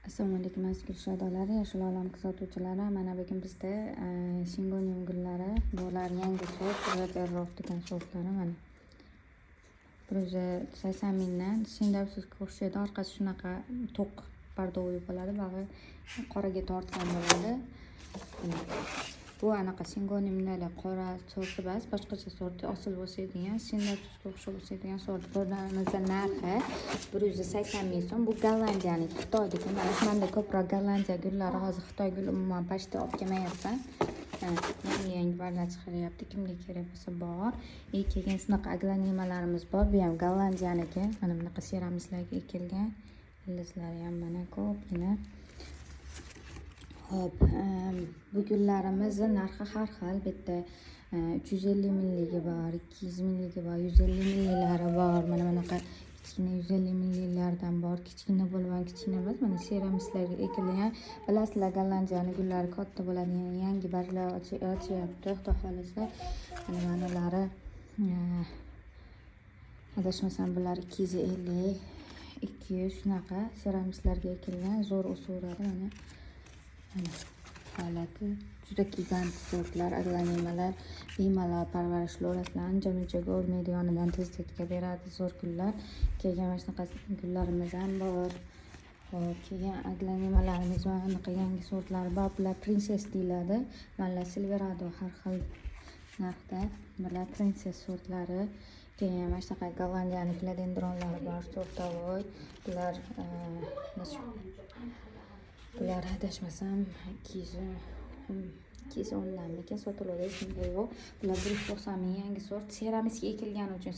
Assalomu alaykum aziz gulshodalari, yashil olam kuzatuvchilari. Mana bugun bizda shingonium gullari, bular yangi sort, Red Error degan sortlari mana. 180 mingdan shingdavsiz ko'rishadi, orqasi shunaqa to'q bardovi bo'ladi, bag'i qoraga tortgan bo'ladi. Bu anaqa shingoniumlar qora sorti emas, boshqacha sorti osil bo'ladigan, shingdavsiz ko'rish bo'ladigan sort. Bularning narxi 180 ming so'm. Bu Gollandiyaniki, Xitoyniki. Mana shunda ko'proq Gollandiya gullari hozir Xitoy guli umuman pashta olib kelmayapman. Yangi barlar chiqaryapti. Kimga kerak bo'lsa bor. Keyin shunaqa aglanimalarimiz bor. Bu ham Gollandiyaniki. Mana bunaqa seramislarga ekilgan. Ildizlari ham mana ko'pgina. Hop, bu gullarimizni narxi har xil. Bitta 350 mingligi bor, 200 mingligi bor, 150 minglilari bor. Mana bunaqa kichkina 150 minglilardan bor. Kichkina bo'lgan, kichkina emas. Mana seramislarga ekilgan. Bilasizlar, Gollandiyani gullari katta bo'ladi. Yangi barlar ochyapti, xudo xolasa. Mana bunalari adashmasam bular 250, 200 shunaqa seramislarga ekilgan. Zo'r o'saveradi mana. Holati juda gigant sortlar, aglanimalar, bemalol parvarishlayverasizlar, ancha-munchaga o'rmaydi, yonidan tezlikka beradi zo'r gullar. Keyin mana shunaqa gullarimiz ham bor. Hop, keyin aglanimalarimiz va anaqa yangi sortlar bor. Bular Princess deyiladi. Mana Silverado har xil narxda. Bular Princess sortlari. Keyin mana shunaqa Gollandiyani philodendronlari bor, sortavoy. Bular adashmasam 210 danmikan sotiladi, shunday yo'q. Bular 190 ming yangi sort. Seramisga ekilgani uchun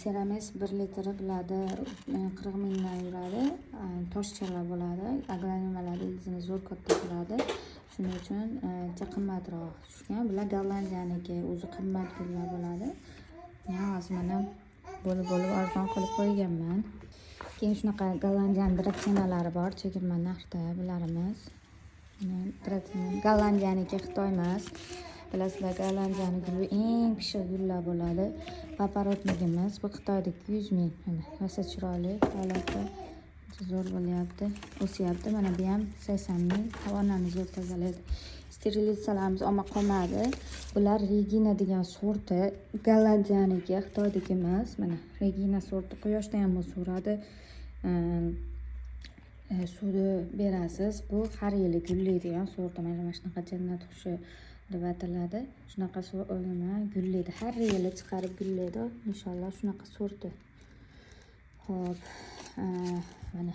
seramis 1 litri bo'ladi, 40 mingdan yuradi. Toshchalar bo'ladi, aglanimalar ildizini zo'r katta qiladi. Shuning uchun qimmatroq tushgan. Bular Gollandiyaniki, o'zi qimmat gullar bo'ladi. Hozir mana bo'lib arzon qilib qo'yganman. Keyin shunaqa Gollandiyan draksinalari bor, chegirma narxda bularimiz. Gollandiyaniki Xitoy emas. Bilasizlar, Gollandiyani guli eng pishiq gullar bo'ladi. Paparotligimiz bu Xitoydagi 100 ming. Mana rosa chiroyli, holati zo'r bo'lyapti, o'syapti. Mana bu ham 80 ming. Havonani zo'r tozalaydi. Sterilizatsiyalarimiz olma qolmadi. Bular Regina degan sorti, Gollandiyaniki, Xitoydagi emas. Mana Regina sorti quyoshda ham o'saveradi. Suvni berasiz. Bu har yili gullaydigan sort. Mana shunaqa jannat qushi deb ataladi. Shunaqa gullaydi. Har yili chiqarib gullaydi. Inshaalloh shunaqa sorti. Hop, mana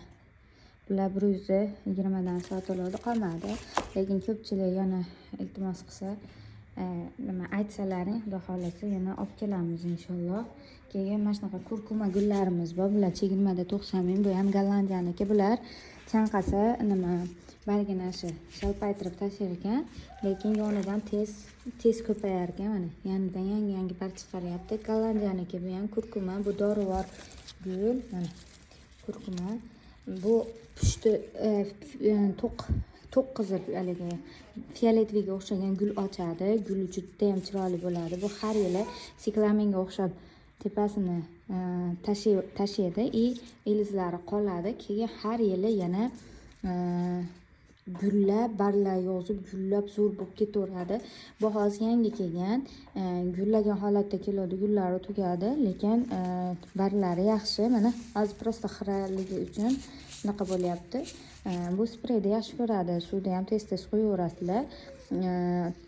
bular 120 dan sotiladi, qolmadi. Lekin ko'pchilik yana iltimos qilsa, nima aytsalaring, xudo xolasa yana olib kelamiz inshaalloh. Keyin mana shunaqa kurkuma gullarimiz bor. Bular chegirmada 90 ming. Bu ham Gollandiyaniki. Bular chanqasa bargini shalpaytirib tashlar ekan, lekin yonidan tez ko'payar ekan. Mana yonidan yangi barg chiqaryapti. Gollandiyaniki bu ham kurkuma, bu dorivor gul. Mana kurkuma. Bu pushti to'q qizil, haligi fioletviga o'xshagan gul ochadi. Guli juda ham chiroyli bo'ladi. Bu har yili siklamenga o'xshab tepasini tashiydi, ildizlari qoladi. Keyin har yili yana gullab, barlar yozib, gullab zo'r bo'lib ketaveradi. Bu hozir yangi kelgan, gullagan holatda keladi, gullari tugadi, lekin barlari yaxshi. Mana hozir prosta xiraligi uchun shunaqa bo'lyapti. Bu spreyda yaxshi ko'radi, suvda ham tez qo'yaverasizlar.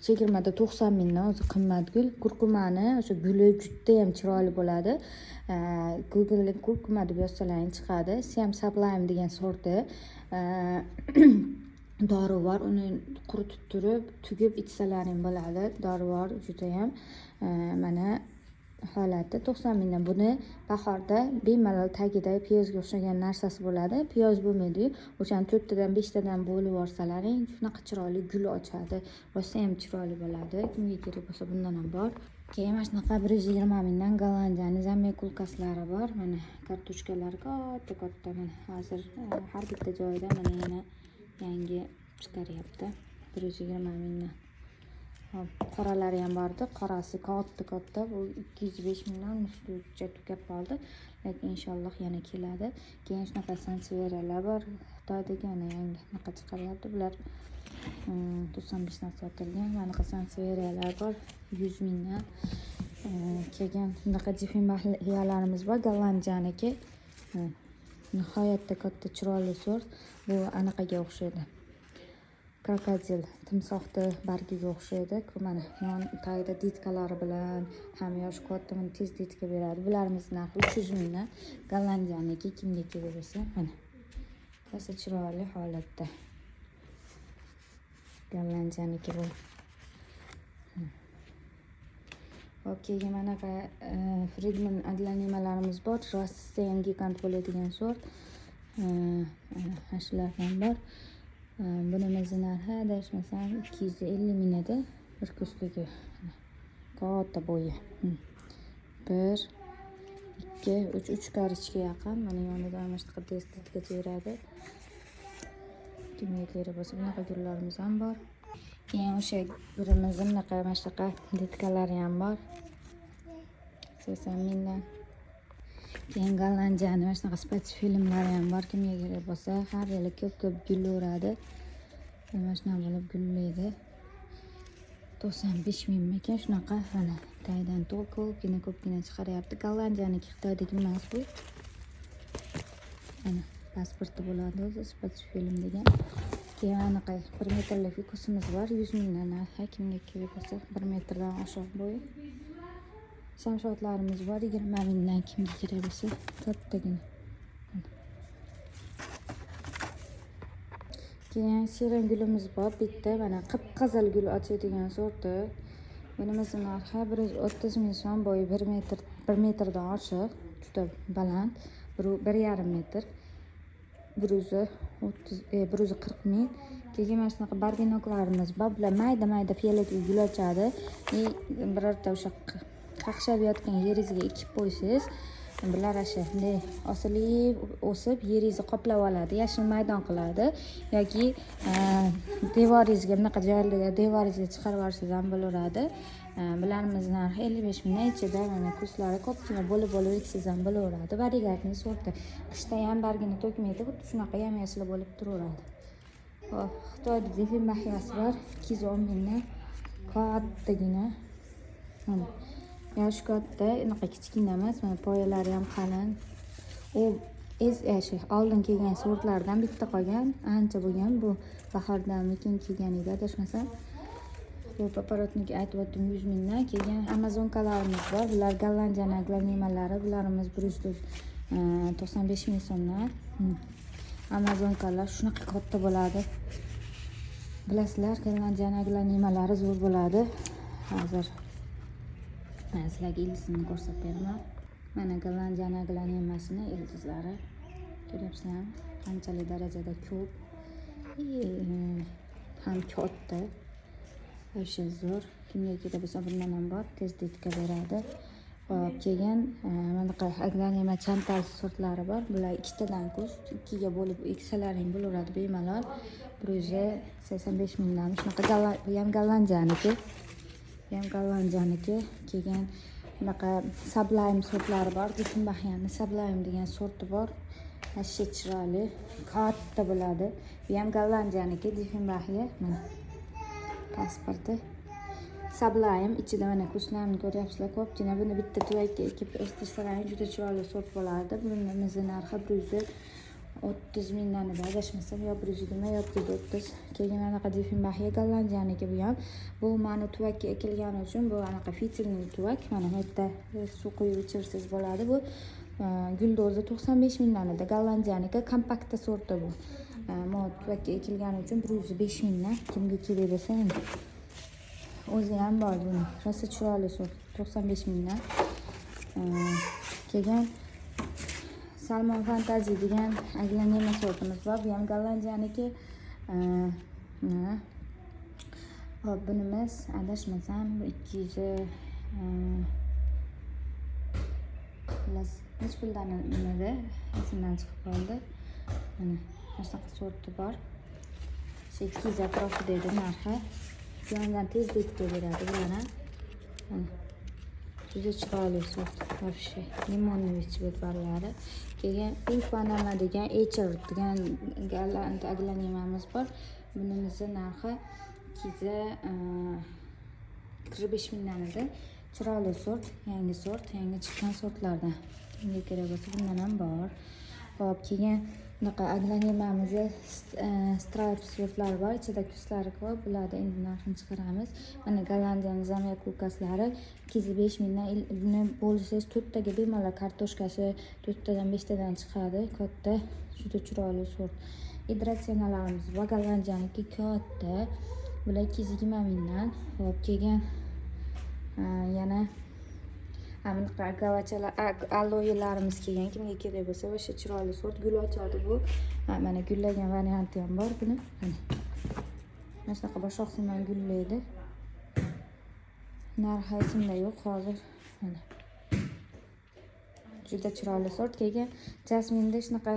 Chegirmada 90 mingdan o'zi qimmat gul. Kurkumani o'sha guli juda ham chiroyli bo'ladi. Google'da kurkuma deb yozsalaring chiqadi. Siam Sublime degan sorti. Dorivor, uni quritib turib, tugib ichsalaring bo'ladi. Dorivor juda ham mana holati 90 mingdan. Buni bahorda bemalol tagida piyozga o'xshagan narsasi bo'ladi. Piyoz bo'lmaydi. O'shani 4 tadan 5 tadan bo'lib yuborsalaring, shunaqa chiroyli gul ochadi. Rosa ham chiroyli bo'ladi. Kimga kerak bo'lsa bundan ham bor. Keyin mana shunaqa 120 mingdan Gollandiyani zamyakulkaslari bor. Mana kartochkalari katta. Mana hozir har bitta joyda mana yana yangi chiqaryapti. 120 mingdan. Hop, qoralari ham bor edi. Qorasi katta. Bu 205 mingdan ustiga tugab qoldi. Lekin inshaalloh yana keladi. Keyin shunaqa sanseveralar bor. Xitoydagi yana yangi naqa chiqaryapti. Bular 95 dan sotilgan. Mana sanseveralar bor. 100 mingdan. Keyin bunaqa difenbaxyalarimiz bor. Gollandiyaniki. Nihoyatda katta chiroyli sort. Bu anaqaga o'xshaydi. Krokodil timsohni bargiga o'xshaydi. Mana yon tagida ditkalari bilan ham yosh katta tez ditka beradi. Bularimiz narxi 300 mingdan. Gollandiyaniki kimga kerak bo'lsa, mana. Rosa chiroyli holatda. Gollandiyaniki bu. Keyin mana Friedman aglanimalarimiz bor. Rossiyada ham gigant bo'ladigan sort. Shulardan bor. Bunimizni narxi adashmasam 250 ming edi. Bir kusligi. Katta bo'yi. 1 2 3 karishga yaqin. Mana yonida mana shunaqa testga beradi. Kimga kerak bo'lsa bunaqa gullarimiz ham bor. Keyin o'sha birimiz bunaqa mana shunaqa detkalari ham bor. 80 mingdan. Keyin Gollandiyani mana shunaqa spetsfilmlari ham bor. Kimga kerak bo'lsa, har yili ko'p gullaveradi. Mana shunaqa bo'lib gullaydi. 95 ming ekan shunaqa mana taydan ko'pgina chiqaryapti. Gollandiyaniki Xitoydagi emas bu. Mana pasporti bo'ladi o'zi spetsfilm degan. Keyin anaqa 1 metrlik fikusimiz bor. 100 mingdan narxi. Kimga kerak bo'lsa 1 metrdan oshiq bo'yi. Shamshotlarimiz bor 20 mingdan kimga kerak bo'lsa kattagina. Keyin shirin gulimiz bor bitta mana qip-qizil gul ochadigan sorti. Bunimiz narxi 130 ming so'm, bo'yi 1 metrdan oshiq, juda baland, 1,5 metr. 140 ming. Keyin mana shunaqa barbinoklarimiz bor. Bular mayda fiyoletli gul ochadi. Birorta o'sha qaqshab yotgan yeringizga ekib qo'ysangiz, bular shunday osilib, o'sib, yeringizni qoplab oladi, yashil maydon qiladi yoki devoringizga bunaqa joylarga devoringizga chiqarib yuborsangiz ham bo'laveradi. Bularimiz narxi 55 mingdan ichida, mana kuslari ko'pgina bo'lib eksangiz ham bo'laveradi. Variegatni sorti. Qishda ham bargini to'kmaydi, xuddi shunaqa yam-yashil bo'lib turaveradi. Hop, Xitoyda difenbaxyasi bor, 210 mingdan. Kattagina. Mana yosh katta, unaqa kichkina emas, mana poyalari ham qalin. U oldin kelgan sortlardan bitta qolgan, ancha bo'lgan. Bu bahordanmikin kelgan edi, adashmasam. Bu paparotniki aytibdim 100 mingdan. Keyin amazonkalarimiz bor. Bular Gollandiyaning aglanimalari. Bularimiz 195 ming so'mdan. Amazonkalar shunaqa katta bo'ladi. Bilasizlar, Gollandiyaning aglanimalari zo'r bo'ladi. Hozir men sizlarga ildizini ko'rsatib beraman. Mana Gollandiyaning aglanimasini ildizlari. Ko'ryapsizlarmi? Qanchalik darajada ko'p. Ham katta. O'sha zo'r. Kimga kerak bo'lsa bundan ham bor, tezlikka beradi. Hop, keyin bunaqa aglanima chantal sortlari bor. Bular ikkitadan kuz, ikkiga bo'lib eksalaring bo'laveradi bemalol. 185 mingdan. Shunaqa bu ham Gollandiyaniki. Keyin bunaqa Sublime sortlari bor. Difenbaxyani Sublime degan sorti bor. Ashshi chiroyli, katta bo'ladi. Bu ham Gollandiyaniki, difenbaxya. Mana pasporti. Sublime ichida mana kuchlarni ko'ryapsizlar, ko'pgina. Buni bitta tuvakka ekib o'stirsalar juda chiroyli sort bo'lardi. Bunimizni narxi 130 mingdan edi, adashmasam, yo 120 yo 130. Keyin anaqa difenbaxya Gollandiyaniki bu ham. Bu mani tuvakka ekilgani uchun bu anaqa fitilli tuvak. Mana bu yerda suv quyib ichirsangiz bo'ladi. Bu gulni o'zi 95 mingdan edi. Gollandiyaniki kompaktda sorti bu. Tuvakka ekilgani uchun 105 mingdan. Kimga kerak bo'lsa endi. O'zi ham bor buni. Rosa chiroyli sort, 95 mingdan. Keyin Salmon Fantasy degan aglanima sortimiz bor. Bu ham Gollandiyaniki. Hop, bunimiz adashmasam 200 nech puldan nimada esimdan chiqib qoldi. Mana shunaqa sorti bor. 200 atrofida edi narxi. yondan tezda yetib kelaveradi bular ham. Mana juda chiroyli sort. Вообще limonniy svetlarlari. Keyin Pink Panama degan Echer degan galant aglanimamiz bor. Bunimizni narxi 45 mingdan edi. Chiroyli sort, yangi chiqqan sortlardan. Kimga kerak bo'lsa bundan ham bor. Xo'p, keyin bunaqa aglanimamizda stripe sortlar bor, ichida kuslari ko'p. Bularni endi narxini chiqaramiz. Mana Gollandiyaning zamet kukaslari 205 mingdan. Buni bo'lsangiz 4 taga bemalol kartoshkasi 4 tadan 5 tadan chiqadi. Katta, juda chiroyli sort. Hidratsionalarimiz va Gollandiyaniki katta. Bular 220 mingdan. Xo'p, keyin yana bunaqa gavachalar, aloelarimiz kelgan. Kimga kerak bo'lsa, o'sha chiroyli sort gul ochadi bu. Mana gullagan varianti ham bor buni. Mana shunaqa boshoqsimon gullaydi. Narxi esimda yo'q hozir. Mana juda chiroyli sort. Keyin jasminda shunaqa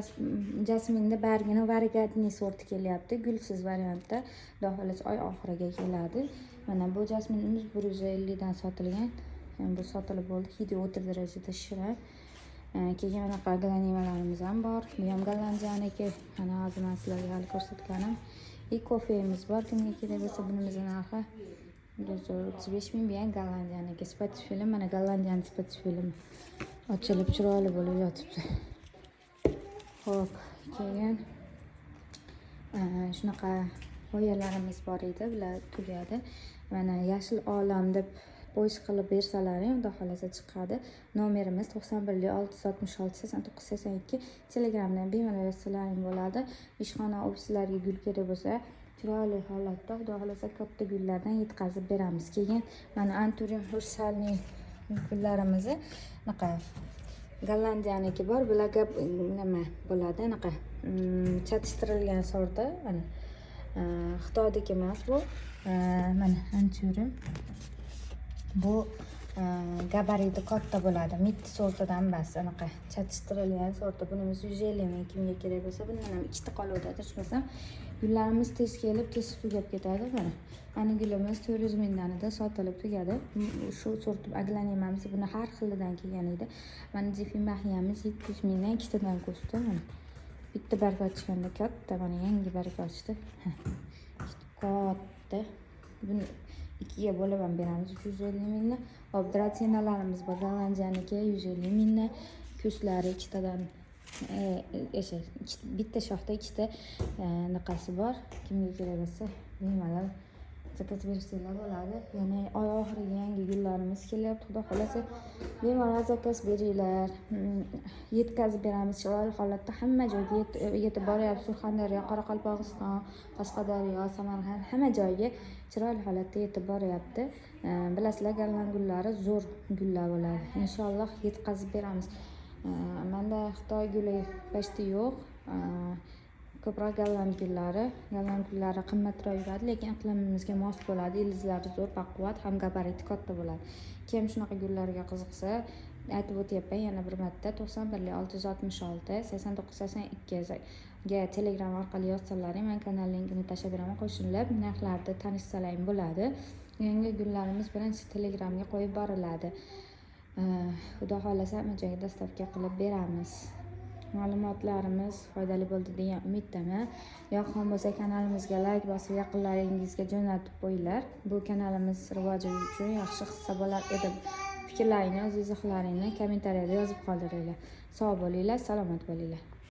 jasminda bargini variegatniy sorti kelyapti. Gulsiz variantda. Xudo xohlasa oy oxiriga keladi. Mana bu jasminimiz 150 dan sotilgan. Bu sotilib bo'ldi. Hidi o'ta darajada shirin. Keyin bunaqa aglanimalarimiz ham bor. Bu ham Gollandiyaniki. Mana hozir men sizlarga hali ko'rsatganim. Kofemiz bor. Kimga kerak bo'lsa bunimizning narxi 135 ming. Bu ham Gollandiyaniki. Spatsfilm, mana Gollandiyaning spatsfilmi. Ochilib chiroyli bo'lib yotibdi. Xo'p, keyin shunaqa g'oyalarimiz bor edi. Bular tugadi. Mana yashil olam deb poyist qilib bersalaring, xudo xolasa chiqadi. Nomerimiz 91 666 89 82. Telegramdan bemalol yozsalaring bo'ladi. Ishxona ofislarga gul kerak bo'lsa, chiroyli holatda xudo xolasa katta gullardan yetkazib beramiz. Keyin mana Anturin Hursalning gullarimizni bunaqa Gollandiyaniki bor. Bularga nima bo'ladi? Bunaqa chatishtirilgan sorti. Mana Xitoydagi emas bu. Mana Anturin. Bu gabariti katta bo'ladi. Mitti sortidan emas, anaqa chatishtirilgan sorti. Bunimiz 150 ming. Kimga kerak bo'lsa, bundan ham ikkita qoluvdi. Tushmasam, gullarimiz tez kelib, tez tugab ketadi. Mana ani gulimiz 400 mingdan edi, sotilib tugadi. Shu sort aglanimamiz buni har xilidan kelgan edi. Mana Jefimahiyamiz 700 mingdan ikkitadan ko'rdi. Mana bitta barg ochganda katta, mana yangi barg ochdi. Katta. Buni ikkiga bo'lib ham beramiz 350 mingdan. Hop, dratsinalarimiz bor. Gollandiyaniki 150 mingdan. Kuslari ikkitadan bitta shoxda ikkita naqasi bor. Kimga kerak bo'lsa, bemalol zakaz bersanglar bo'ladi. Yana oy oxiriga yangi gullarimiz kelyapti. Xudo xolasa bemalol zakaz beringlar. Yetkazib beramiz chiroyli holatda hamma joyga yetib boryapti. Surxondaryo, Qoraqalpog'iston, Qashqadaryo, Samarqand hamma joyga chiroyli holatda yetib boryapti. Bilasizlar, golland gullari zo'r gullar bo'ladi. Inshaalloh yetkazib beramiz. Menda Xitoy guli почти yo'q. Ko'proq golland gullari qimmatroq yuradi, lekin iqlimimizga mos bo'ladi. Ildizlari zo'r, baquvvat, ham gabariti katta bo'ladi. Kim shunaqa gullarga qiziqsa, aytib o'tyapman yana bir marta 91 666 89 82 ga Telegram orqali yozsalaring, men kanal linkini tashlab beraman. Qo'shilib, narxlarni tanishsalaring bo'ladi. Yangi gullarimiz birinchi Telegramga qo'yib boriladi. Xudo xolasa hamma joyga dostavka qilib beramiz. Ma'lumotlarimiz foydali bo'ldi degan umiddaman. Yoqqan bo'lsa kanalimizga like bosib, yaqinlaringizga jo'natib qo'yinglar. Bu kanalimiz rivoji uchun yaxshi hissa bo'lar edi. Fikrlaringizni, izohlaringizni kommentariyada yozib qoldiringlar. Sog' bo'linglar, salomat bo'linglar.